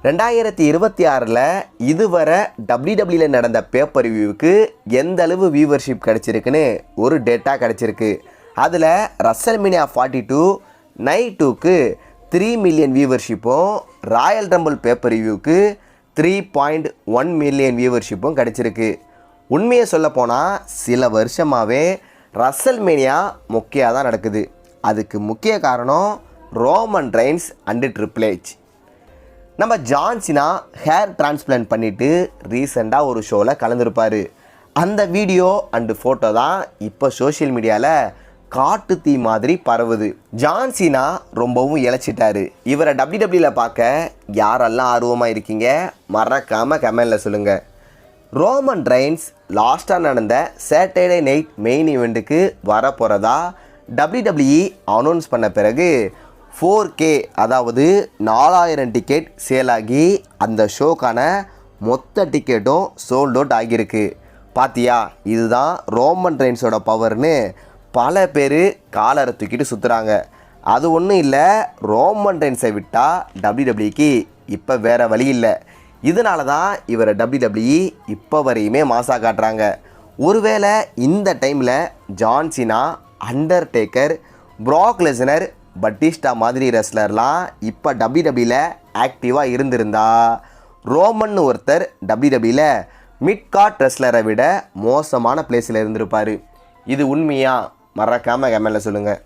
2026 இதுவரை WWE நடந்த paper ரிவ்யூவுக்கு எந்த அளவு வியூவர்ஷிப் கிடச்சிருக்குன்னு ஒரு டேட்டா கிடச்சிருக்கு. அதில் ரசல்மேனியா 42 நைட் 2க்கு 3 மில்லியன் வியூவர்ஷிப்பும், ராயல் ரம்பிள் பேப்பர் ரிவ்யூவுக்கு 3.1 மில்லியன் வியூவர்ஷிப்பும் கிடச்சிருக்கு. உண்மையை சொல்லப்போனால் சில வருஷமாகவே ரசல்மேனியா மொக்கையாக தான் நடக்குது. அதுக்கு முக்கிய காரணம் Roman Reigns and triple H. நம்ம ஜான் சீனா ஹேர் டிரான்ஸ்பிளான்ட் பண்ணிவிட்டு ரீசெண்டாக ஒரு ஷோவில் கலந்துருப்பார். அந்த வீடியோ அண்டு ஃபோட்டோ தான் இப்போ சோஷியல் மீடியாவில் காட்டு தீ மாதிரி பரவுது. ஜான் சீனா ரொம்பவும் இழைச்சிட்டாரு. இவரை WWE பார்க்க யாரெல்லாம் ஆர்வமாக இருக்கீங்க மறக்காமல் கமெண்டில் சொல்லுங்கள். ரோமன் ரெயின்ஸ் லாஸ்ட்டாக நடந்த சாட்டர்டே நைட் மெயின் ஈவெண்ட்டுக்கு வரப்போகிறதா WWE அனௌன்ஸ் பண்ண பிறகு 4K அதாவது 4000 டிக்கெட் சேல் ஆகி அந்த ஷோக்கான மொத்த டிக்கெட்டும் சோல்ட் அவுட் ஆகியிருக்கு. பாத்தியா, இதுதான் ரோமன் ரெயின்ஸோட பவர்னு பல பேர் காலரை தூக்கிட்டு சுற்றுறாங்க. அது ஒன்றும் இல்லை, ரோமன் ரெயின்ஸை விட்டால் WWEக்கு இப்போ வேறு வழி இல்லை. இதனால தான் இவரை WWE இப்போ வரையுமே மாசாக காட்டுறாங்க. ஒருவேளை இந்த டைமில் John Cena, Undertaker, Prague Lesnar, Batista மாதிரி ரெஸ்லர்லாம் இப்போ WWEல ஆக்டிவாக இருந்திருந்தா ரோமன் ஒருத்தர் WWEல மிட் கார்ட் ரெஸ்லரை விட மோசமான பிளேஸில் இருந்திருப்பார். இது உண்மையாக மறக்காமல் கமெண்டில் சொல்லுங்கள்.